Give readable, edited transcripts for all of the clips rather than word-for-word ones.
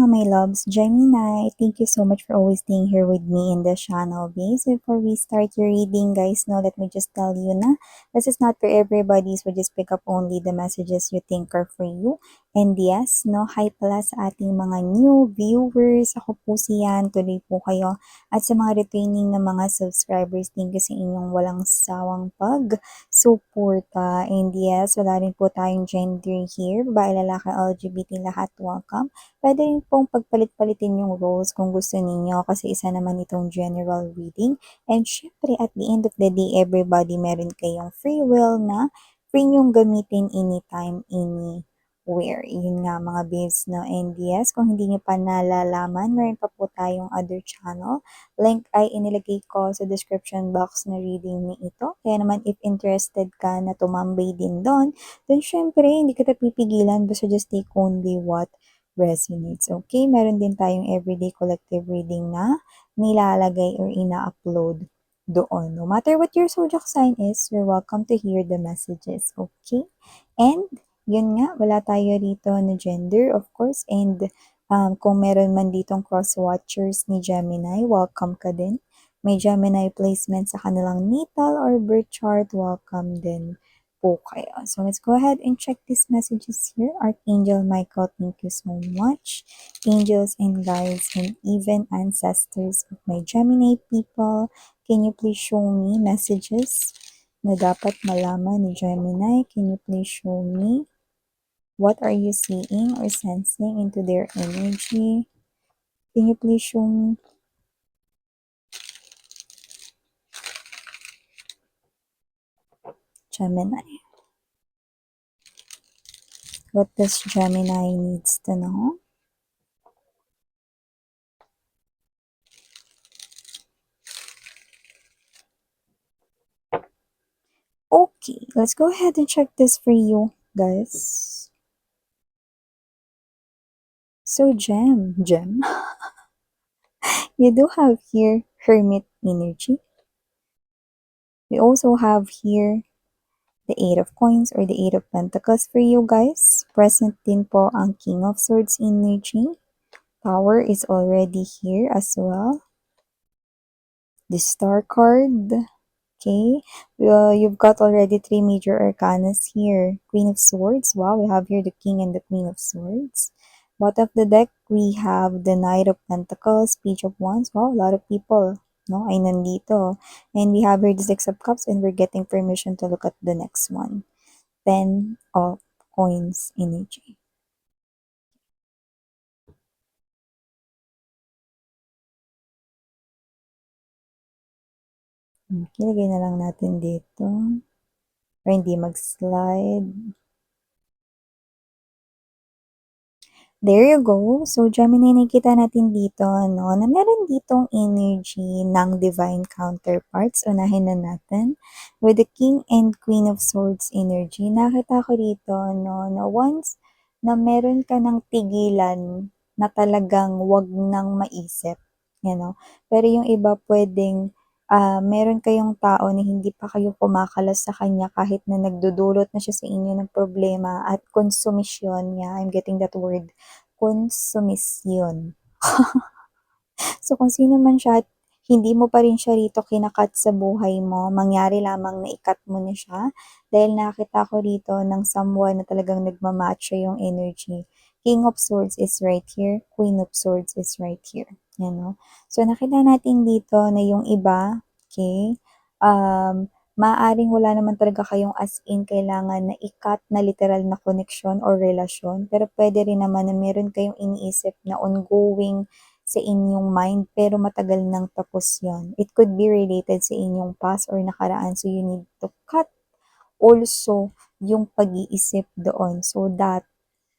my loves, Gemini. Thank you so much for always staying here with me in the channel, guys. Before we start your reading, guys, let me just tell you na this is not for everybody, so just pick up only the messages you think are for you. And yes, hi pala sa ating mga new viewers. Ako po siyan, tuloy po kayo. At sa mga retaining na mga subscribers, thank you sa inyong walang sawang pag-suporta. And yes, wala rin po tayong gender here, babae, lalaki, LGBT, lahat welcome. Pwede rin pong pagpalit-palitin yung roles kung gusto ninyo kasi isa naman itong general reading. And syempre, at the end of the day, everybody meron kayong free will na free nyong gamitin anytime, anywhere. Yun nga mga babes, no? And yes, kung hindi nyo pa nalalaman, meron pa po tayong other channel. Link ay inilagay ko sa description box na reading ni ito. Kaya naman, if interested ka na tumambay din doon, then syempre, hindi kita pipigilan. Basta just take only what resonates. Okay, meron din tayong everyday collective reading na nilalagay or ina-upload doon. No matter what your zodiac sign is, you're welcome to hear the messages. Okay? And, yun nga, wala tayo rito na gender, of course. And, kung meron man ditong cross-watchers ni Gemini, welcome ka din. May Gemini placement sa kanilang natal or birth chart, welcome din po kayo. So let's go ahead and check these messages here. Archangel Michael, thank you so much. Angels and guides and even ancestors of my Gemini people, can you please show me messages na dapat malaman ni Gemini? Can you please show me what are you seeing or sensing into their energy? Can you please show me? Gemini. What does Gemini needs to know? Okay, let's go ahead and check this for you, guys. So, Gem, you do have here Hermit energy. We also have here the Eight of Coins or the Eight of Pentacles for you guys. Present din po ang King of Swords energy. Tower is already here as well. The Star card. Okay, you've got already three major arcanas here. Queen of Swords. Wow, we have here the King and the Queen of Swords. Bottom of the deck, we have the Knight of Pentacles, Page of Wands. Wow, a lot of people, ay nandito. And we have here the Six of Cups, and we're getting permission to look at the next one. 10 of Coins energy. Okay, lagay na lang natin dito. Para hindi mag-slide. There you go. So, Gemini, nakita natin dito, na meron ditong energy ng divine counterparts. Unahin na natin. With the King and Queen of Swords energy, nakita ko dito, na once na meron ka ng tigilan na talagang wag nang maisip, pero yung iba pwedeng meron kayong tao na hindi pa kayo kumakalas sa kanya kahit na nagdudulot na siya sa inyo ng problema at konsumisyon. Yeah, I'm getting that word. Konsumisyon. So, kung sino man siya at hindi mo pa rin siya rito kinakat sa buhay mo, mangyari lamang na ikat mo na siya dahil nakita ko rito ng someone na talagang nagmamatch yung energy. King of Swords is right here. Queen of Swords is right here. So, nakita natin dito na yung iba, okay, maaaring wala naman talaga kayong as in kailangan na ikat na literal na connection or relasyon, pero pwede rin naman na meron kayong iniisip na ongoing sa inyong mind, pero matagal nang tapos yon. It could be related sa inyong past or nakaraan, so you need to cut also yung pag-iisip doon so that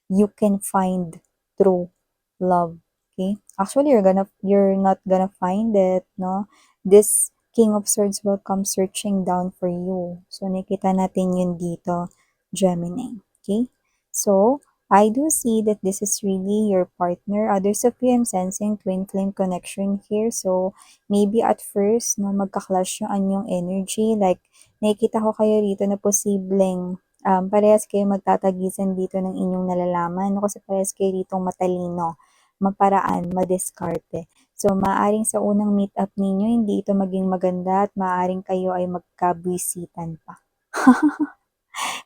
you can find true love. Okay? Actually, you're not gonna find it, no? This King of Swords will come searching down for you. So, nakita natin yun dito, Gemini. Okay? So, I do see that this is really your partner. Others of you, I'm sensing twin flame connection here. So, maybe at first, magka-clash yung anyong energy. Like, nakikita ko kayo rito na posibleng parehas kayo magtatagisan dito ng inyong nalalaman. Kasi parehas kayo ditong matalino. maparaan, madiskarte. So, maaring sa unang meet up ninyo, hindi ito maging maganda at maaring kayo ay magkabwisitan pa.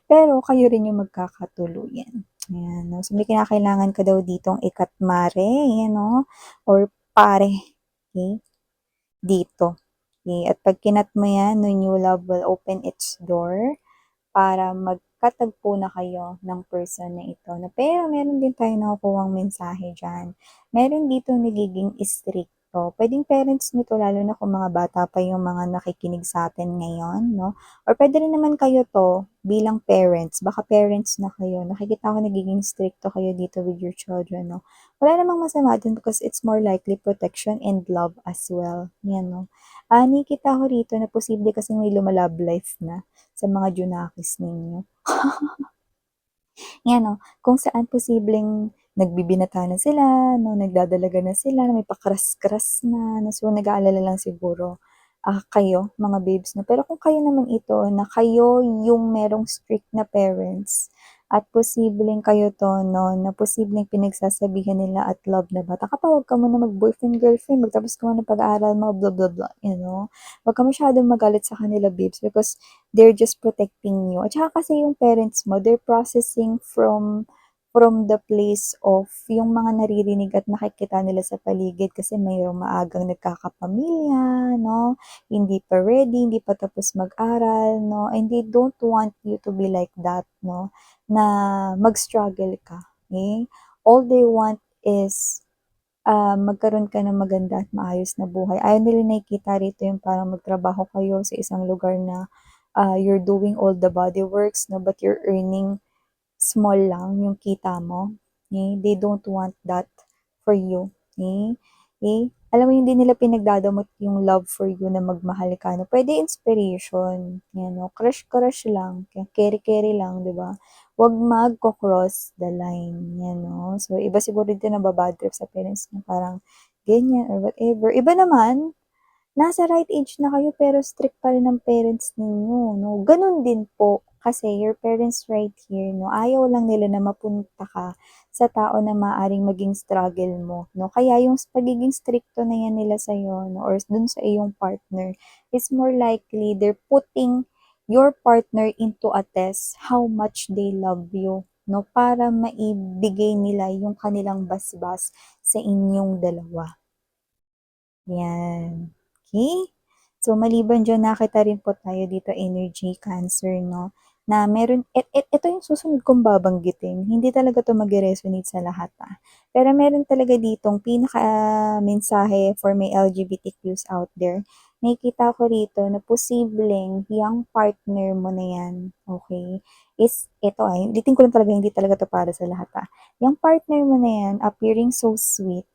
Pero kayo rin yung magkakatuluyan. Ayan, no? So, may kinakailangan ka daw ditong ikatmare, ayan, no? Or pare. Okay? Dito. Okay? At pag kinat mo yan, no, new love will open its door para magkatagpo na kayo ng person na ito. Na, pero meron din tayo nakukuhang mensahe dyan. Meron dito nagiging stricto. Pwedeng parents nyo to, lalo na kung mga bata pa yung mga nakikinig sa atin ngayon, no? Or pwede rin naman kayo to bilang parents. Baka parents na kayo. Nakikita ko nagiging stricto kayo dito with your children, no? Wala namang masama dun because it's more likely protection and love as well. Yan, no? Nakikita ko rito na posible kasi may lumalove life na sa mga junakis ninyo. Yan, no? Kung saan posibleng nagbibinata na sila, no? Nagdadalaga na sila, may pakras-kras na, no? So, nag-aalala lang siguro kayo, mga babes, no? Pero kung kayo naman ito, na kayo yung merong strict na parents, at posibleng kayo to, no, na posibleng pinagsasabihan nila at love na bata, kapag huwag ka muna mag-boyfriend, girlfriend, magtapos ka muna pag-aaral mo, blah, blah, blah, you know? Huwag ka masyadong magalit sa kanila, babes, because they're just protecting you. At saka kasi yung parents mo, they're processing from the place of yung mga naririnig at nakikita nila sa paligid kasi mayroong maagang nagkakapamilya, no? Hindi pa ready, hindi pa tapos mag-aral, no? And they don't want you to be like that, no? Na mag-struggle ka, okay? All they want is magkaroon ka ng maganda at maayos na buhay. Ayaw nila nakikita rito yung parang magtrabaho kayo sa isang lugar na you're doing all the body works, no, but you're earning small lang yung kita mo. Okay? They don't want that for you. Okay? Okay? Alam mo, hindi nila pinagdadamot yung love for you na magmahal ka. No? Pwede inspiration. Yan, no? Crush-crush lang. Carry-carry lang, di ba? Huwag magko-cross the line. Yan, no? So, iba siguro dito na babad trip sa parents na parang ganyan or whatever. Iba naman, nasa right age na kayo pero strict pa rin ang parents ninyo, no? Ganun din po kasi your parents right here, no? Ayaw lang nila na mapunta ka sa tao na maaring maging struggle mo, no? Kaya yung pagiging stricto na yan nila sa'yo, no? Or dun sa iyong partner is more likely they're putting your partner into a test how much they love you, no? Para maibigay nila yung kanilang basbas sa inyong dalawa. Yan. Okay? So, maliban dyan, nakita rin po tayo dito energy cancer, no? Na meron, ito yung susunod kong babanggitin. Hindi talaga to mag-resonate sa lahat, Pero meron talaga ditong pinaka-mensahe for my LGBTQs out there. Nakikita ko rito na posibleng yung partner mo na yan, okay, is ito ulitin ko lang talaga, hindi talaga to para sa lahat, Yung partner mo na yan, appearing so sweet,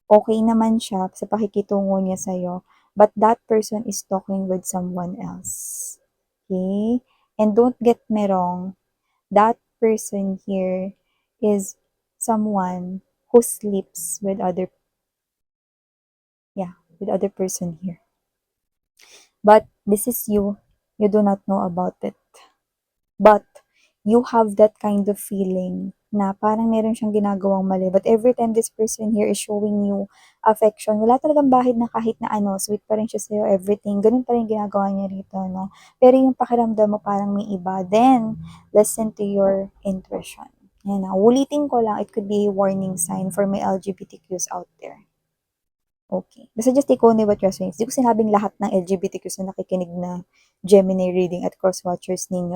okay naman siya sa pakikitungo niya sa'yo, but that person is talking with someone else. Okay? And don't get me wrong, that person here is someone who sleeps with with other person here. But this is you. You do not know about it. But you have that kind of feeling na parang meron siyang ginagawang mali. But every time this person here is showing you affection, wala talagang bahid na kahit na ano, sweet pa rin siya sa'yo, everything. Ganun pa rin ginagawa niya rito, no? Pero yung pakiramdam mo parang may iba. Then, listen to your intuition. Yan na. Ulitin ko lang, it could be a warning sign for my LGBTQs out there. Okay. Basta just take only what resonates. Di ko sinabing lahat ng LGBTQs na nakikinig na Gemini reading at cross-watchers ninyo,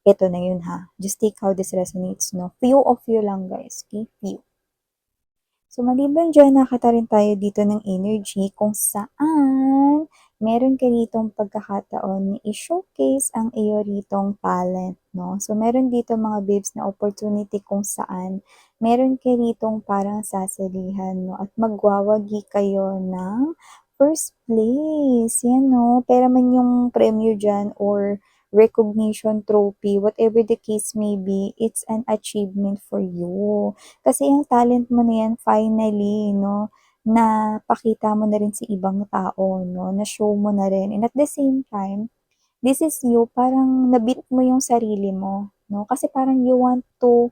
ito na yun ha. Just take how this resonates, no? Few of you lang, guys. Okay? Few. So, maliban dyan, nakita rin tayo dito ng energy kung saan meron ka ditong pagkakataon na i-showcase ang iyo ritong talent, no? So, meron dito mga babes na opportunity kung saan meron ka ritong parang sasalihan, no? At magwawagi kayo ng first place. Yan, no? Pera man yung premyo dyan or recognition trophy, whatever the case may be, it's an achievement for you. Kasi yung talent mo na yan, finally, no, na pakita mo na rin sa ibang tao, no, na show mo na rin. And at the same time, this is you, parang nabit mo yung sarili mo, no, kasi parang you want to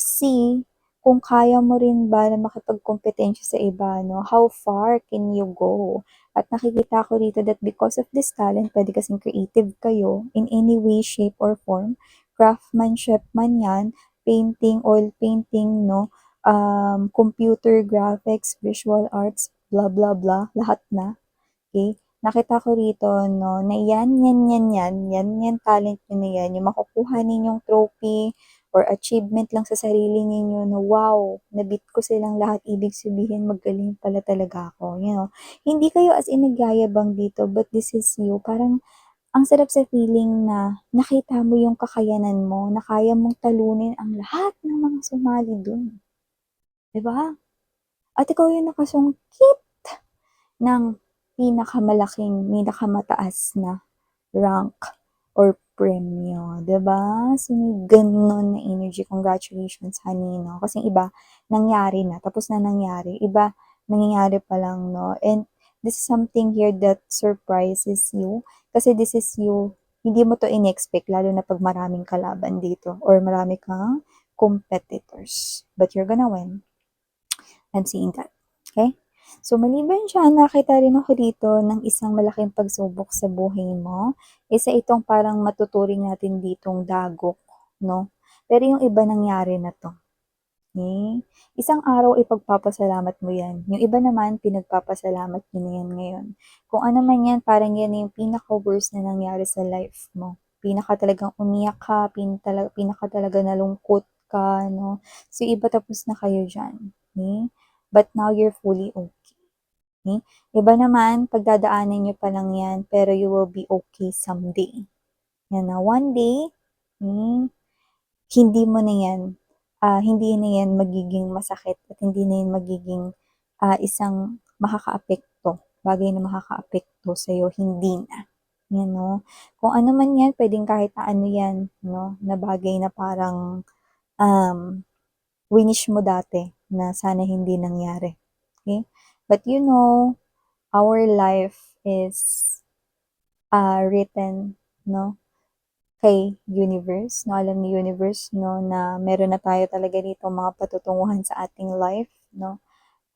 see kung kaya mo rin ba na makipagkompetensya sa iba, no? How far can you go? At nakikita ko dito that because of this talent, pwede kasing creative kayo in any way, shape, or form. Craftsmanship man yan, painting, oil painting, no? Computer graphics, visual arts, blah, blah, blah, lahat na. Okay? Nakita ko rito, no, na yan, talent nyo na yan, yung makukuha ninyong trophy or achievement lang sa sarili ninyo na wow, nabit ko silang lahat, ibig sabihin magaling pala talaga ako, you know. Hindi kayo as in nagyayabang dito, but this is you. Parang ang sarap sa feeling na nakita mo yung kakayanan mo, na kaya mong talunin ang lahat ng mga sumali dun. 'Di ba? At ikaw yung nakasungkit ng pinakamataas na rank or premyo, 'di ba? So, may gano'n na energy. Congratulations, honey, 'no? Kasi iba, nangyari na, tapos na nangyari. Iba, nangyayari pa lang, 'no? And this is something here that surprises you. Kasi this is you, hindi mo to in-expect, lalo na pag maraming kalaban dito or marami kang competitors. But you're gonna win. I'm seeing that. Okay? So, maliban dyan, nakita rin ako dito ng isang malaking pagsubok sa buhay mo. Isa itong parang matuturing natin ditong dagok, no? Pero yung iba nangyari na to. Okay? Isang araw ipagpapasalamat mo yan. Yung iba naman, pinagpapasalamat nyo na yan ngayon. Kung ano man yan, parang yan yung pinaka-worst na nangyari sa life mo. Pinaka talagang umiyak ka, pinaka talaga nalungkot ka, no? So, iba tapos na kayo dyan. Okay? But now you're fully okay. Okay? Iba naman, pagdadaanan nyo pa lang yan, pero you will be okay someday. Yan na, one day, hindi mo na yan, hindi na yan magiging masakit at hindi na yan magiging isang makakaapekto, bagay na makakaapekto sa'yo, hindi na. Yan, no? Kung ano man yan, pwedeng kahit na ano yan, no? Na bagay na parang winish mo dati na sana hindi nangyari. Okay? But you know, our life is written, no? Kay universe, no? Alam ni universe, no? Na meron na tayo talaga dito mga patutunguhan sa ating life, no?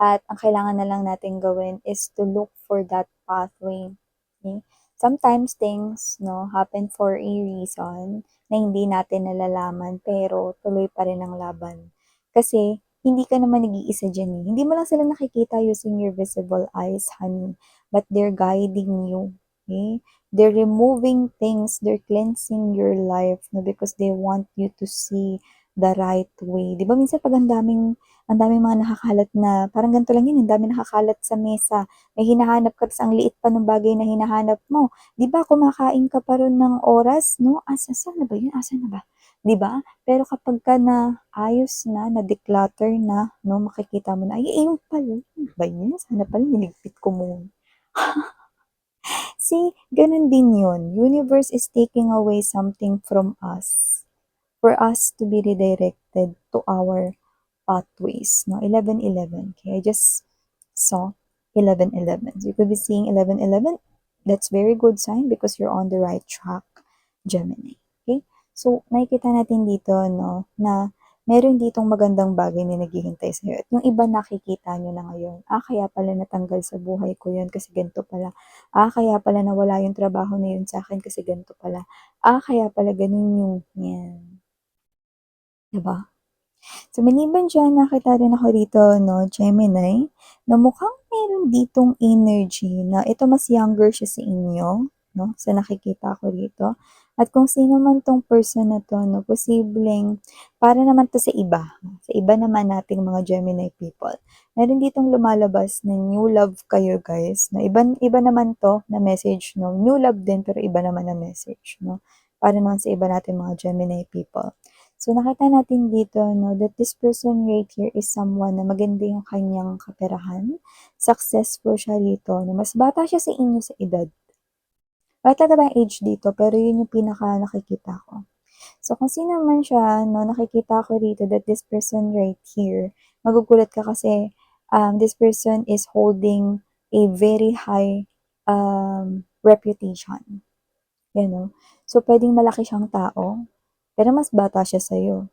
At ang kailangan na lang natin gawin is to look for that pathway. Okay? Sometimes things, no, happen for a reason na hindi natin nalalaman pero tuloy pa rin ang laban. Kasi hindi ka naman nag-iisa dyan eh. Hindi mo lang sila nakikita using your visible eyes, honey. But they're guiding you. Okay? They're removing things. They're cleansing your life, no, because they want you to see the right way. Di ba minsan pag ang daming mga nakakalat na, parang ganito lang yun, ang daming nakakalat sa mesa, may hinahanap ka, tapos ang liit pa ng bagay na hinahanap mo. Di ba, kumakain ka pa ron ng oras, no? Saan na ba yun? Asan na ba? Di ba? Pero kapag ka na ayos na declutter na, no, makikita mo na, ay, yung pala, ba yun? Sana pala, niligpit ko muna. See, ganun din yun. Universe is taking away something from us for us to be redirected to our pathways, no? 11-11. Okay, I just saw 11-11. So you could be seeing 11-11. That's very good sign because you're on the right track, Gemini. Okay? So, nakikita natin dito, no, na meron ditong magandang bagay na naghihintay sa'yo. At yung iba nakikita nyo na ngayon, kaya pala natanggal sa buhay ko yun kasi ganito pala. Kaya pala nawala yung trabaho na yun sa akin kasi ganito pala. Kaya pala ganun yung, yan. Diba? So, maliban dyan, nakita rin ako dito, no, Gemini, na mukhang meron ditong energy na ito mas younger siya sa inyo, no, sa nakikita ko dito. At kung sino man tong person na to, no, posibleng, para naman to sa iba naman nating mga Gemini people. Meron ditong lumalabas na new love kayo, guys, na iba naman to na message, no, new love din, pero iba naman na message, no, para naman sa iba nating mga Gemini people. So, nakita natin dito, no, that this person right here is someone na maganda yung kanyang kaperahan. Successful siya dito. No? Mas bata siya sa inyo sa edad. Bata ba yung age dito? Pero yun yung pinaka nakikita ko. So, kung sino man siya, no, nakikita ko dito that this person right here, magugulat ka kasi this person is holding a very high reputation. You know? So, pwedeng malaki siyang tao, pero mas bata siya sa'yo.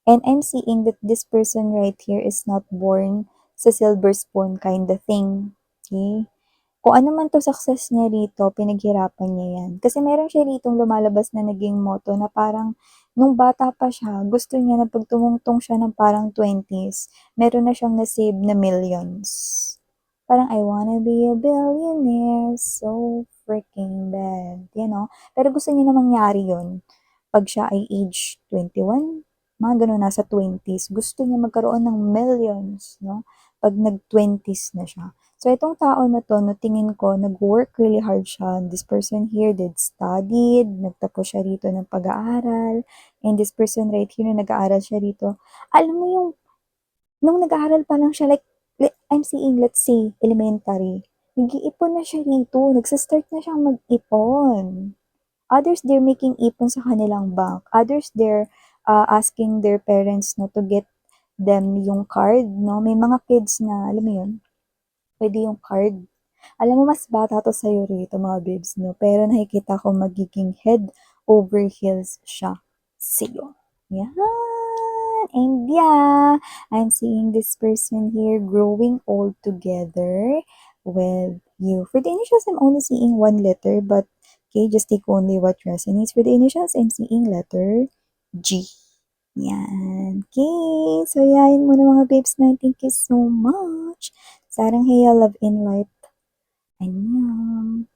And I'm seeing that this person right here is not born sa silver spoon kind of thing. Okay? Kung ano man 'to success niya rito, pinaghirapan niya 'yan. Kasi meron siya ritong lumalabas na naging motto na parang nung bata pa siya, gusto niya na 'pag tumungtong siya ng parang 20s, meron na siyang na-save na millions. Parang, "I wanna be a billionaire so freaking bad," Pero gusto niya na mangyari 'yun 'pag siya ay age 21, mga gano'n, nasa 20s. Gusto niya magkaroon ng millions, 'no, 'pag nag-20s na siya. So, itong tao na 'to 'no, tingin ko nag-work really hard siya. This person here did studied, nagtapos siya rito ng pag-aaral, and this person right here na nag-aaral siya rito, alam mo yung nung nag-aaral pa lang siya, like, I'm seeing, let's say, elementary, nag-iipon na siya rito, nagsa-start na siyang mag-ipon. Others, they're making ipon sa kanilang bank. Others, they're asking their parents no to get them yung card, no? May mga kids na, alam mo yun, pwede yung card. Alam mo, mas bata to sa'yo rito, mga babes, no? Pero nakikita ko magiging head over heels siya sa'yo. Yan. And yeah, I'm seeing this person here growing old together with you. For the initials, I'm only seeing one letter, but okay, just take only what resonates. For the initials, I'm seeing letter G. Yan. Okay. So, yan muna mga babes na. Thank you so much. Sarang Heya Love in Light. Annyeong.